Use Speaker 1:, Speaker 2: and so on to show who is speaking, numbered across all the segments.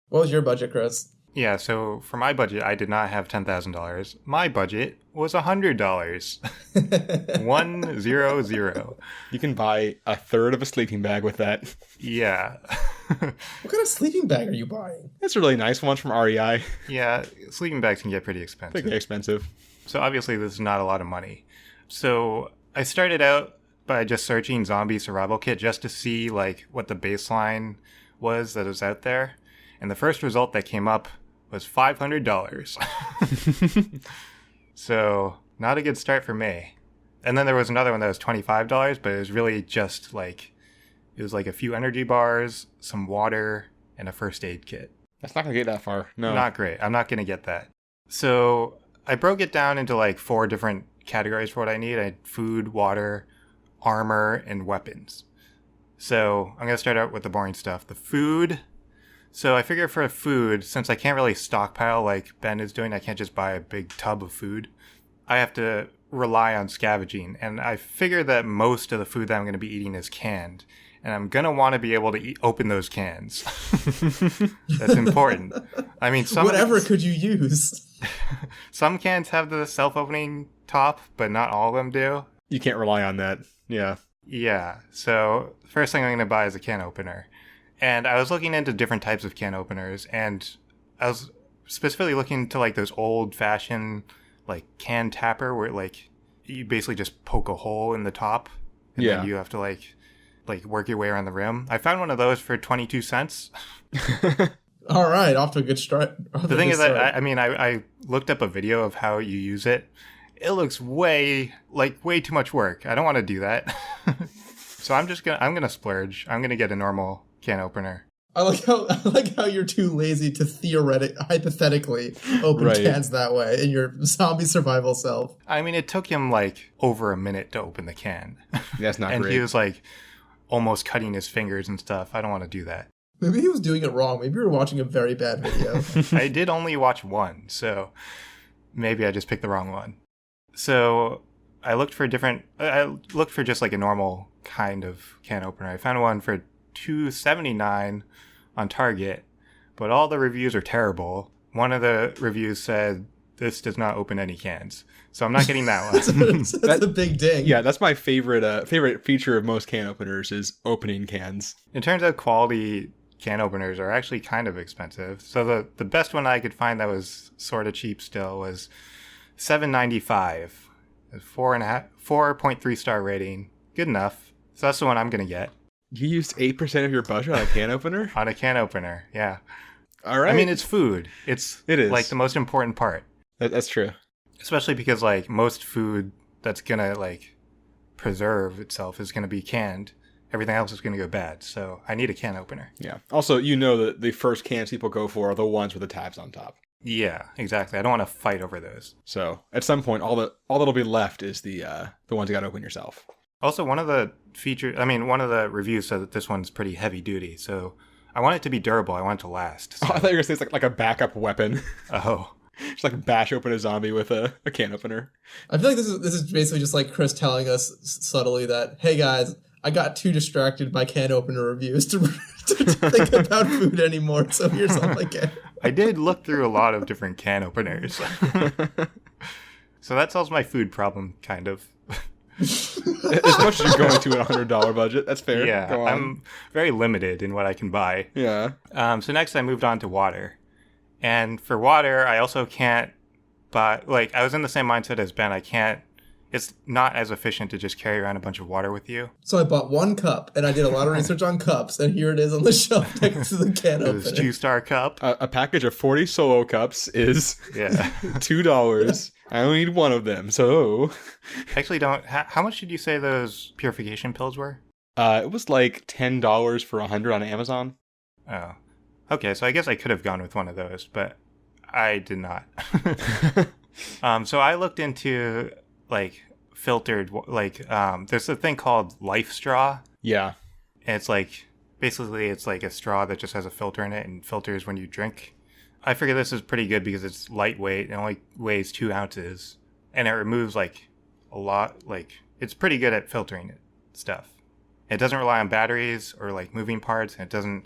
Speaker 1: What was your budget, Chris?
Speaker 2: Yeah, so for my budget, I did not have $10,000. My budget was $100. 100.
Speaker 3: You can buy a third of a sleeping bag with that.
Speaker 2: Yeah.
Speaker 1: What kind of sleeping bag are you buying?
Speaker 3: It's a really nice one from REI.
Speaker 2: Yeah, sleeping bags can get pretty
Speaker 3: They
Speaker 2: expensive.
Speaker 3: get expensive.
Speaker 2: So obviously this is not a lot of money. So I started out by just searching zombie survival kit just to see like what the baseline was that was out there. And the first result that came up was $500. So not a good start for me. And then there was another one that was $25, but it was really just like, it was like a few energy bars, some water, and a first aid kit.
Speaker 3: That's not going to get that far. No.
Speaker 2: Not great. I'm not going to get that. So I broke it down into like 4 different categories for what I need. I had food, water, armor, and weapons. So I'm going to start out with the boring stuff. The food. So I figure for food, since I can't really stockpile like Ben is doing, I can't just buy a big tub of food. I have to rely on scavenging. And I figure that most of the food that I'm going to be eating is canned. And I'm going to want to be able to open those cans. That's important. I mean,
Speaker 1: Whatever could you use?
Speaker 2: Some cans have the self-opening top, but not all of them do.
Speaker 3: You can't rely on that. Yeah.
Speaker 2: Yeah, so first thing I'm going to buy is a can opener. And I was looking into different types of can openers, and I was specifically looking into like those old-fashioned like can tapper where like you basically just poke a hole in the top, and then you have to like work your way around the rim. I found one of those for 22 cents.
Speaker 1: All right, off to a good start.
Speaker 2: The thing is that I looked up a video of how you use it. It looks way too much work. I don't want to do that. So I'm gonna splurge. I'm gonna get a normal can opener.
Speaker 1: I like how you're too lazy to hypothetically open cans that way in your zombie survival self.
Speaker 2: I mean, it took him like over a minute to open the can.
Speaker 3: That's not
Speaker 2: and
Speaker 3: great.
Speaker 2: He was like almost cutting his fingers and stuff. I don't want to do that.
Speaker 1: Maybe he was doing it wrong. Maybe you were watching a very bad video.
Speaker 2: I did only watch one, so maybe I just picked the wrong one. So I looked for just like a normal kind of can opener. I found one for $2.79 on Target, but all the reviews are terrible. One of the reviews said this does not open any cans, so I'm not getting that one.
Speaker 1: That's a big ding.
Speaker 3: Yeah, that's my favorite feature of most can openers is opening cans.
Speaker 2: It turns out quality can openers are actually kind of expensive. So the best one I could find that was sort of cheap still was $7.95. 4.3 star rating. Good enough. So that's the one I'm gonna get.
Speaker 3: You used 8% of your budget on a can opener?
Speaker 2: On a can opener, yeah.
Speaker 3: All right.
Speaker 2: I mean, it's food. It is like the most important part.
Speaker 3: That's true.
Speaker 2: Especially because like most food that's gonna like preserve itself is gonna be canned. Everything else is gonna go bad. So I need a can opener.
Speaker 3: Yeah. Also, you know that the first cans people go for are the ones with the tabs on top.
Speaker 2: Yeah, exactly. I don't want to fight over those.
Speaker 3: So at some point, all that'll be left is the ones you got to open yourself.
Speaker 2: Also, one of the reviews said that this one's pretty heavy duty. So I want it to be durable. I want it to last. So.
Speaker 3: Oh, I thought you were going to say it's like a backup weapon.
Speaker 2: Oh.
Speaker 3: Just like bash open a zombie with a can opener.
Speaker 1: I feel like this is basically just like Chris telling us subtly that, hey guys, I got too distracted by can opener reviews to think about food anymore, so here's all I get.
Speaker 2: I did look through a lot of different can openers. So that solves my food problem, kind of.
Speaker 3: As much as you're going to a $100 budget, that's fair.
Speaker 2: Yeah, I'm very limited in what I can buy.
Speaker 3: Yeah.
Speaker 2: So next I moved on to water. And for water, I also can't buy, like, I was in the same mindset as Ben. It's not as efficient to just carry around a bunch of water with you.
Speaker 1: So I bought 1 cup, and I did a lot of research on cups, and here it is on the shelf next to the can opener.
Speaker 2: This 2-star cup.
Speaker 3: A package of 40 solo cups is $2. I only need 1 of them, so...
Speaker 2: Actually, how much did you say those purification pills were?
Speaker 3: It was like $10 for 100 on Amazon.
Speaker 2: Oh. Okay, so I guess I could have gone with one of those, but I did not. So I looked into... like filtered, like there's a thing called Life Straw.
Speaker 3: Yeah.
Speaker 2: And it's like basically it's like a straw that just has a filter in it and filters when you drink. I figure this is pretty good because it's lightweight and only weighs 2 ounces, and it removes like a lot. Like it's pretty good at filtering stuff. It doesn't rely on batteries or like moving parts, and it doesn't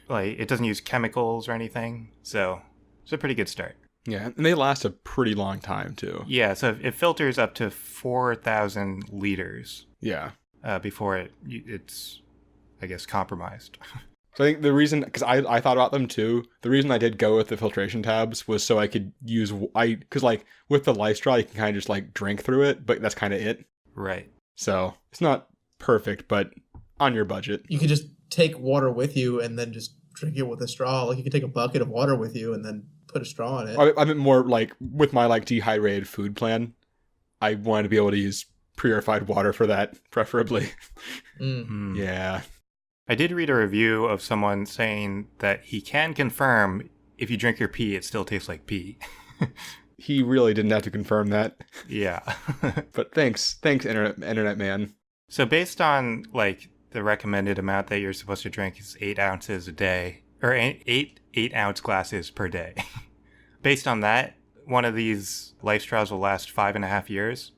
Speaker 2: Like, it doesn't use chemicals or anything. So it's a pretty good start.
Speaker 3: Yeah, and they last a pretty long time, too.
Speaker 2: Yeah, so it filters up to 4,000 liters
Speaker 3: Yeah.
Speaker 2: before it's, I guess, compromised.
Speaker 3: So I think the reason, because I thought about them too, the reason I did go with the filtration tabs was so I could use, because like with the life straw, you can kind of just like drink through it, but that's kind of it.
Speaker 2: Right.
Speaker 3: So it's not perfect, but on your budget.
Speaker 1: You could just take water with you and then just drink it with a straw. Like you could take a bucket of water with you and then put a straw in it.
Speaker 3: I meant more like with my like dehydrated food plan, I wanted to be able to use purified water for that, preferably. Yeah.
Speaker 2: I did read a review of someone saying that he can confirm if you drink your pee, it still tastes like pee.
Speaker 3: He really didn't have to confirm that.
Speaker 2: Yeah.
Speaker 3: But thanks, internet man.
Speaker 2: So based on like the recommended amount that you're supposed to drink is 8 ounces a day, or eight 8-ounce glasses per day. Based on that, one of these life straws will last 5.5 years,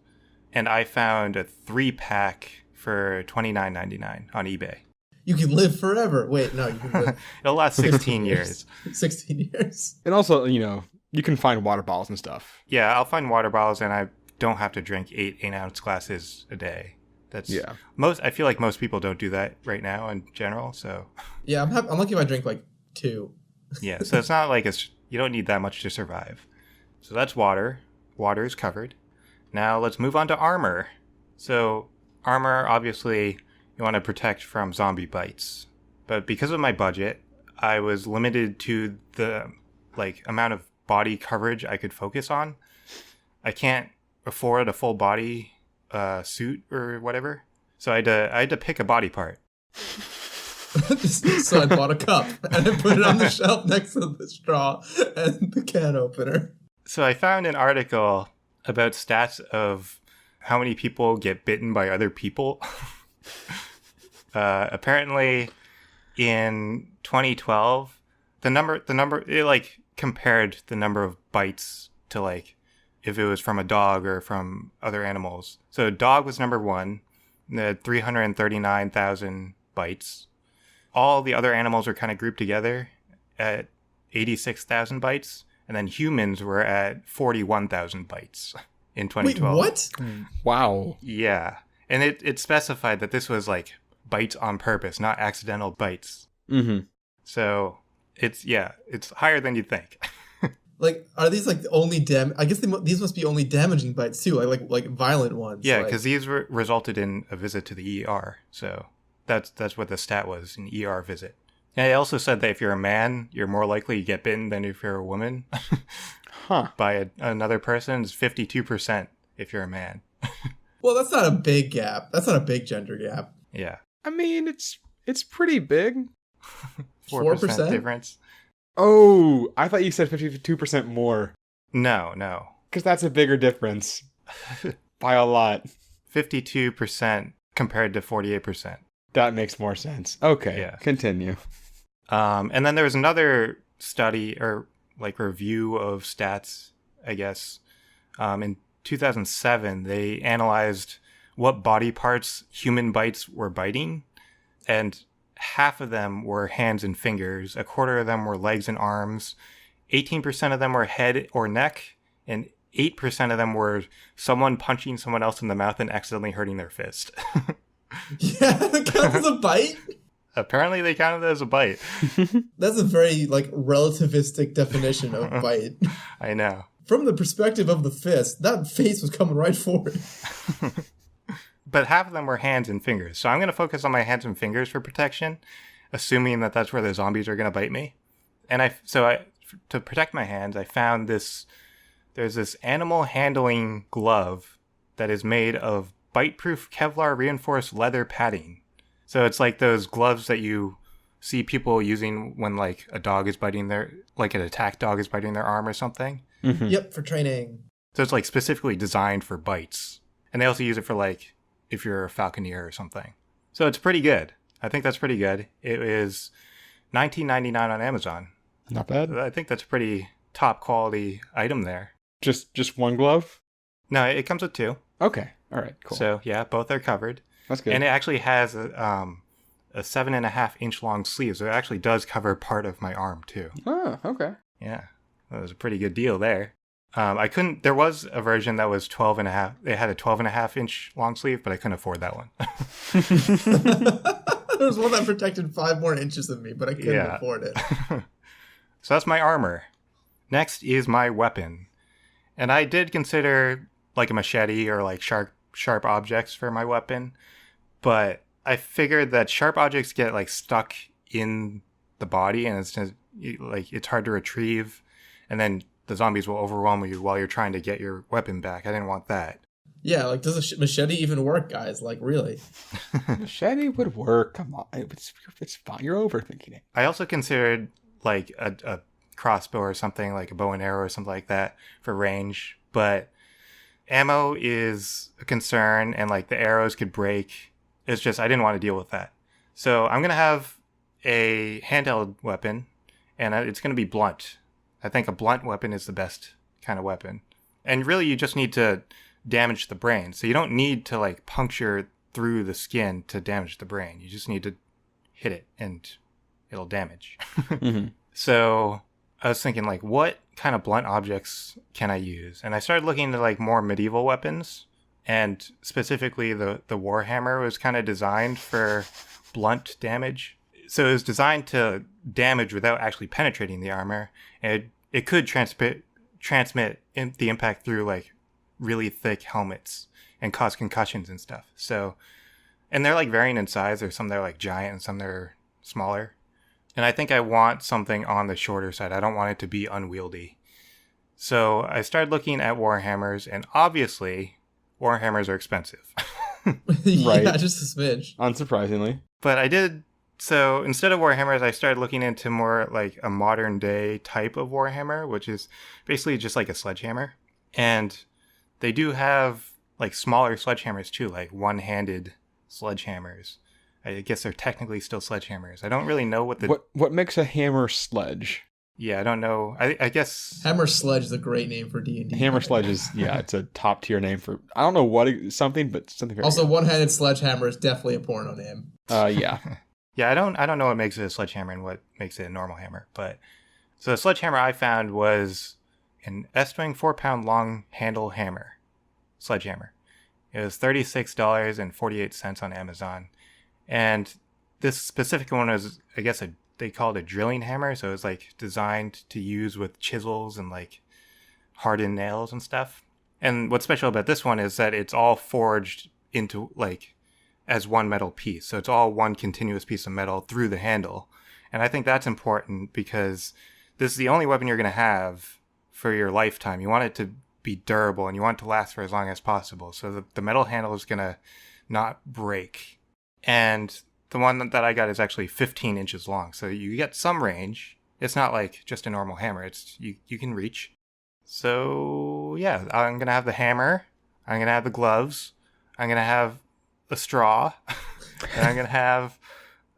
Speaker 2: and I found a 3-pack for $29.99 on eBay.
Speaker 1: You can live forever. Wait, no, you can live
Speaker 2: It'll last 16 years.
Speaker 1: 16 years.
Speaker 3: And also, you can find water bottles and stuff.
Speaker 2: Yeah, I'll find water bottles, and I don't have to drink 8-ounce glasses a day. That's I feel like most people don't do that right now in general. So
Speaker 1: yeah, I'm lucky if I drink like 2.
Speaker 2: Yeah, so it's not like you don't need that much to survive. So that's water. Water is covered. Now let's move on to armor. So armor, obviously, you want to protect from zombie bites. But because of my budget, I was limited to the amount of body coverage I could focus on. I can't afford a full body suit or whatever. So I had to pick a body part.
Speaker 1: So I bought a cup and I put it on the shelf next to the straw and the can opener.
Speaker 2: So I found an article about stats of how many people get bitten by other people. Apparently, in 2012, the number it compared the number of bites to if it was from a dog or from other animals. So a dog was number 1, and they had 339,000 bites. All the other animals were kind of grouped together at 86,000 bites, and then humans were at 41,000 bites in 2012.
Speaker 1: Wait, what?
Speaker 3: Wow.
Speaker 2: Yeah. And it specified that this was bites on purpose, not accidental bites.
Speaker 3: Mm-hmm.
Speaker 2: So it's higher than you'd think.
Speaker 1: Are these the only I guess these must be only damaging bites too, like violent ones.
Speaker 2: Yeah, because these resulted in a visit to the ER. So that's what the stat was, an ER visit. And it also said that if you're a man, you're more likely to get bitten than if you're a woman.
Speaker 3: Huh.
Speaker 2: By another person. It's 52% if you're a man.
Speaker 1: Well, that's not a big gap. That's not a big gender gap.
Speaker 2: Yeah.
Speaker 3: I mean, it's pretty big.
Speaker 2: 4% difference.
Speaker 3: Oh, I thought you said 52% more.
Speaker 2: No.
Speaker 3: Because that's a bigger difference. By a lot.
Speaker 2: 52% compared to 48%.
Speaker 3: That makes more sense. Okay, yeah. Continue.
Speaker 2: And then there was another study or review of stats, I guess. In 2007, they analyzed what body parts human bites were biting, and half of them were hands and fingers, a quarter of them were legs and arms, 18% of them were head or neck, and 8% of them were someone punching someone else in the mouth and accidentally hurting their fist.
Speaker 1: Yeah, that counts as a bite?
Speaker 2: Apparently they counted it as a bite.
Speaker 1: That's a very relativistic definition of bite.
Speaker 2: I know.
Speaker 1: From the perspective of the fist, that face was coming right for it.
Speaker 2: But half of them were hands and fingers. So I'm going to focus on my hands and fingers for protection, assuming that that's where the zombies are going to bite me. And to protect my hands, I found there's this animal handling glove that is made of bite-proof Kevlar reinforced leather padding. So it's like those gloves that you see people using when a dog is biting an attack dog is biting their arm or something.
Speaker 3: Mm-hmm.
Speaker 1: Yep, for training.
Speaker 2: So it's specifically designed for bites. And they also use it for if you're a falconer or something. So it's pretty good. I think that's pretty good. It is $19.99 on Amazon.
Speaker 3: Not bad.
Speaker 2: I think that's a pretty top quality item there.
Speaker 3: Just one glove?
Speaker 2: No, it comes with 2.
Speaker 3: Okay. All right. Cool.
Speaker 2: So yeah, both are covered.
Speaker 3: That's good.
Speaker 2: And it actually has a a 7.5-inch long sleeve. So it actually does cover part of my arm too.
Speaker 3: Oh, okay.
Speaker 2: Yeah, that was a pretty good deal there. There was a version that was 12.5. It had a 12.5-inch long sleeve, but I couldn't afford that one.
Speaker 1: There was one that protected 5 more inches of me, but I couldn't afford it.
Speaker 2: So that's my armor. Next is my weapon. And I did consider like a machete or like sharp objects for my weapon, but I figured that sharp objects get like stuck in the body and it's just, like it's hard to retrieve, and then the zombies will overwhelm you while you're trying to get your weapon back. I didn't want that.
Speaker 1: Yeah, like does a machete even work, guys? Like really?
Speaker 3: Machete would work. Come on, it's fine. You're overthinking it.
Speaker 2: I also considered like a crossbow or something, like a bow and arrow or something like that for range, but ammo is a concern, and like the arrows could break. It's just I didn't want to deal with that. So I'm gonna have a handheld weapon, and it's gonna be blunt. I think a blunt weapon is the best kind of weapon, and really you just need to damage the brain. So you don't need to like puncture through the skin to damage the brain. You just need to hit it and it'll damage.
Speaker 3: Mm-hmm.
Speaker 2: So I was thinking like, what kind of blunt objects can I use? And I started looking into like more medieval weapons, and specifically the Warhammer was kind of designed for blunt damage. So it was designed to damage without actually penetrating the armor. And it could transmit the impact through like really thick helmets and cause concussions and stuff. So, and they're like varying in size. There's some that are like giant and some that are smaller. And I think I want something on the shorter side. I don't want it to be unwieldy. So I started looking at Warhammers, and obviously Warhammers are expensive.
Speaker 1: Yeah,
Speaker 3: Right.
Speaker 1: just a smidge.
Speaker 3: Unsurprisingly.
Speaker 2: But I did, so instead of Warhammers, I started looking into more like a modern day type of Warhammer, which is basically just like a sledgehammer. And they do have like smaller sledgehammers too, like one-handed sledgehammers. I guess they're technically still sledgehammers. I don't really know
Speaker 3: what makes a hammer sledge?
Speaker 2: Yeah, I don't know. I guess
Speaker 1: Hammer Sledge is a great name for D&D.
Speaker 3: Hammer sledge is it's a top tier name for I don't know what something, but something very
Speaker 1: Also, one-handed sledgehammer is definitely a porno name.
Speaker 3: yeah.
Speaker 2: Yeah, I don't know what makes it a sledgehammer and what makes it a normal hammer. But so the sledgehammer I found was an Estwing 4-pound long handle hammer sledgehammer. It was $36.48 on Amazon. And this specific one is, I guess, they call it a drilling hammer. So it's like designed to use with chisels and like hardened nails and stuff. And what's special about this one is that it's all forged into like as one metal piece. So it's all one continuous piece of metal through the handle. And I think that's important because this is the only weapon you're going to have for your lifetime. You want it to be durable and you want it to last for as long as possible. So the metal handle is going to not break. And the one that I got is actually 15 inches long. So you get some range. It's not like just a normal hammer. It's you can reach. So yeah, I'm going to have the hammer. I'm going to have the gloves. I'm going to have a straw. And I'm going to have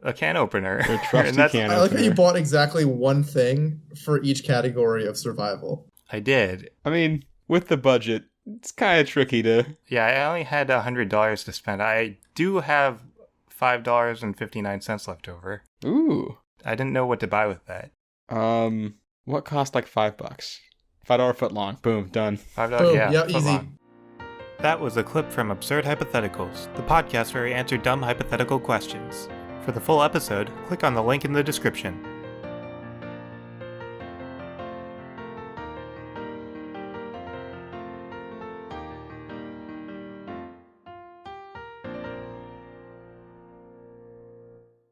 Speaker 2: a can opener.
Speaker 3: A trusty can
Speaker 1: I like
Speaker 3: opener.
Speaker 1: how you bought exactly one thing for each category of survival.
Speaker 2: I did.
Speaker 3: I mean, with the budget, it's kind of tricky to.
Speaker 2: Yeah, I only had $100 to spend. I do have $5.59 left over.
Speaker 3: Ooh.
Speaker 2: I didn't know what to buy with that.
Speaker 3: What cost like $5? $5 foot long. Boom, done.
Speaker 2: $5,
Speaker 1: Boom,
Speaker 2: yeah,
Speaker 1: yep,
Speaker 2: foot
Speaker 1: easy.
Speaker 2: long. That was a clip from Absurd Hypotheticals, the podcast where we answer dumb hypothetical questions. For the full episode, click on the link in the description.